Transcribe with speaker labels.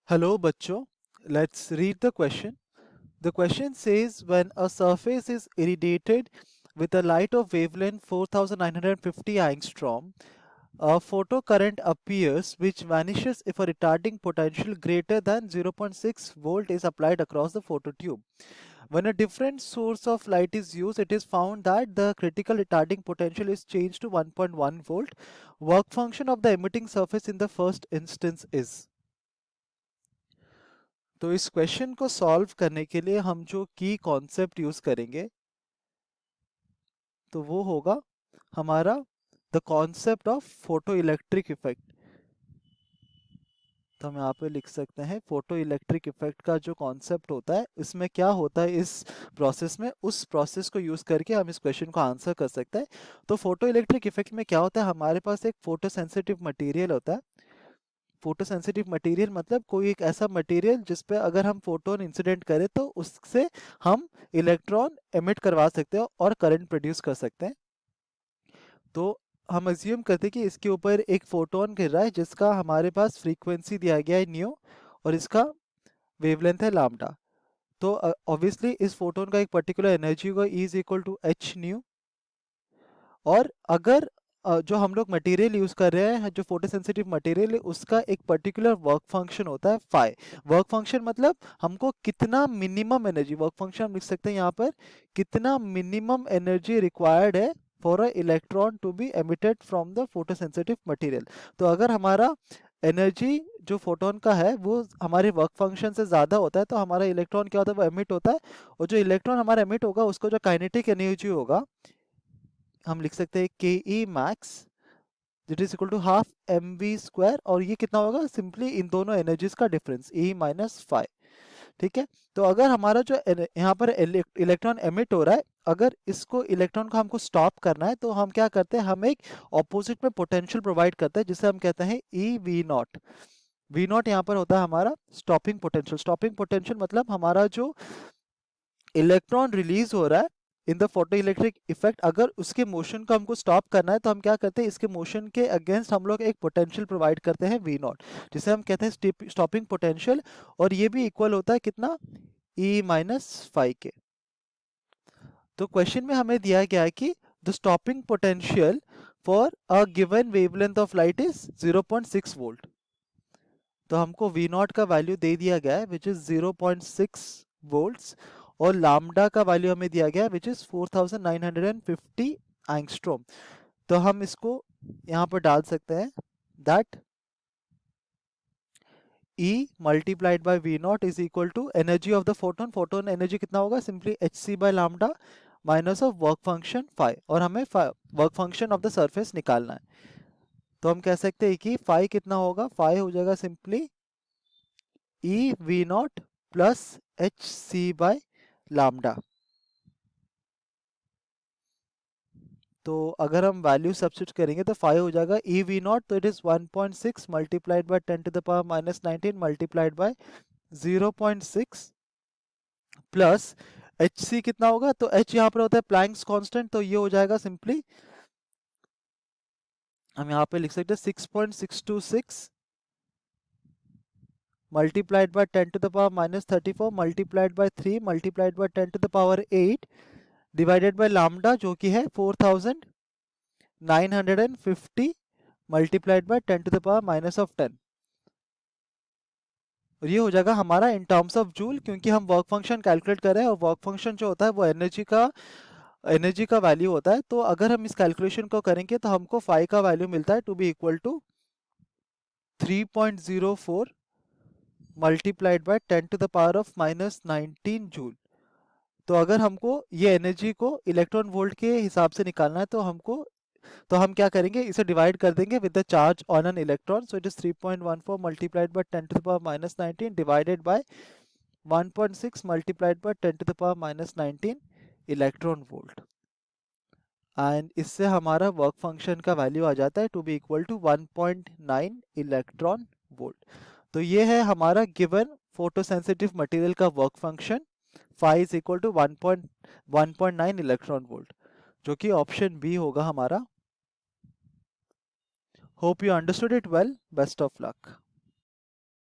Speaker 1: Hello, bachcho. Let's read the question. The question says when a surface is irradiated with a light of wavelength 4950 angstrom, a photocurrent appears which vanishes if a retarding potential greater than 0.6 volt is applied across the phototube. When a different source of light is used, it is found that the critical retarding potential is changed to 1.1 volt. Work function of the emitting surface in the first instance is. तो इस question को solve करने के लिए हम जो की concept use करेंगे तो वो होगा हमारा the concept of photo electric effect. तो हम यहाँ पे लिख सकते हैं फोटो इलेक्ट्रिक इफेक्ट का जो कॉन्सेप्ट होता है इसमें क्या होता है इस प्रोसेस में, उस प्रोसेस को यूज करके हम इस क्वेश्चन को आंसर कर सकते हैं। तो फोटो इलेक्ट्रिक इफेक्ट में क्या होता है, हमारे पास एक फोटो सेंसिटिव मटेरियल होता है। फोटो सेंसिटिव मटेरियल मतलब कोई एक ऐसा मटेरियल जिस पे अगर हम फोटोन इंसिडेंट करें तो उससे हम इलेक्ट्रॉन एमिट करवा सकते हैं और करंट प्रोड्यूस कर सकते हैं। तो हम अज्यूम करते हैं कि इसके ऊपर एक फोटोन गिर रहा है जिसका हमारे पास फ्रीक्वेंसी दिया गया है न्यू और इसका वेवलेंथ है लैम्डा। तो ऑब्वियसली इस फोटोन का एक पर्टिकुलर एनर्जी होगा E is equal to H nu. और अगर जो हम लोग मटेरियल यूज कर रहे हैं, जो फोटो सेंसिटिव मटेरियल है, उसका एक पर्टिकुलर वर्क फंक्शन होता है फाई। वर्क फंक्शन मतलब हमको कितना मिनिमम एनर्जी, वर्क फंक्शन हम लिख सकते हैं यहाँ पर, कितना मिनिमम एनर्जी रिक्वायर्ड है for a electron to be emitted from the photo sensitive material. तो अगर हमारा एनर्जी जो फोटोन का है वो हमारे वर्क फंक्शन से ज़्यादा होता है तो हमारा इलेक्ट्रॉन क्या होता है, वो एमिट होता है। और जो इलेक्ट्रॉन हमारा एमिट होगा उसको जो काइनेटिक एनर्जी होगा हम लिख सकते हैं के E max it is equal to half m v square. और ये कितना होगा, सिंपली इन दोनों एनर्जीज का डिफरेंस ई माइनस फाइव। ठीक है। तो अगर हमारा जो यहाँ पर इलेक्ट्रॉन एमिट हो रहा है, अगर इसको इलेक्ट्रॉन को हमको स्टॉप करना है तो हम क्या करते हैं, हम एक ऑपोजिट में पोटेंशियल प्रोवाइड करते हैं जिसे हम कहते हैं E V naught. V naught यहाँ पर होता है हमारा स्टॉपिंग पोटेंशियल। स्टॉपिंग पोटेंशियल मतलब हमारा जो इलेक्ट्रॉन रिलीज हो रहा है in the photo electric effect, अगर उसके मोशन को हमको स्टॉप करना है तो हम क्या करते हैं, इसके मोशन के अगेंस्ट हम लोग एक पोटेंशियल प्रोवाइड करते हैं वी नॉट, जिसे हम कहते हैं स्टॉपिंग पोटेंशियल। और ये भी इक्वल होता है कितना, ई माइनस फाइव के। तो क्वेश्चन में हमें दिया गया है कि the stopping potential for a given wavelength of light is 0.6 volt. तो हमको वी नॉट का वैल्यू दे दिया गया है विच इज 0.6 वोल्ट्स, और लैम्डा का वैल्यू हमें दिया गया है विच इज 4950 एंगस्ट्रॉम। तो हम इसको यहाँ पर डाल सकते हैं that E multiplied by V naught is equal to energy of the photon. Photon energy कितना होगा, simply H C by lambda minus of work function phi, और हमें work function of the surface निकालना है। तो हम कह सकते हैं कि फाइव कितना होगा, फाइव हो जाएगा simply E V naught plus H C by lambda. तो अगर हम वैल्यू सब्स्टिट्यूट करेंगे तो 5 हो जाएगा ई वी नॉट, तो it is 1.6 multiplied by 10 to the power minus 19 multiplied by 0.6 plus H C कितना होगा, तो एच यहाँ पर होता है प्लैंक्स कांस्टेंट, तो ये हो जाएगा सिंपली हम यहाँ पे लिख सकते हैं 6.626 multiplied by 10 to the power minus 34 multiplied by 3 multiplied by 10 to the power 8 divided by lambda जो कि है 4950 multiplied by 10 to the power minus of 10। और ये हो जाएगा हमारा इन टर्म्स ऑफ जूल, क्योंकि हम वर्क फंक्शन कैलकुलेट कर रहे हैं और वर्क फंक्शन जो होता है वो एनर्जी का वैल्यू होता है। तो अगर हम इस कैलकुलेशन को करेंगे तो हमको फाइव का वैल्यू मिलता है to be equal to 3.04 multiplied by 10 to the power of minus 19 joule. तो अगर हमको ये एनर्जी को इलेक्ट्रॉन वोल्ट के हिसाब से निकालना है तो हम क्या करेंगे, इसे डिवाइड कर देंगे with the charge on an electron. So it is 3.14 multiplied by 10 to the power minus 19 divided by 1.6 multiplied by 10 to the power minus 19 electron volt. And इससे हमारा वर्क फंक्शन का वैल्यू आ जाता है to be equal to 1.9 electron volt. तो ये है हमारा गिवन फोटोसेंसिटिव मटेरियल का work function, phi is equal to 1.9 electron volt, जो कि ऑप्शन बी होगा हमारा। Hope you understood it well, best of luck.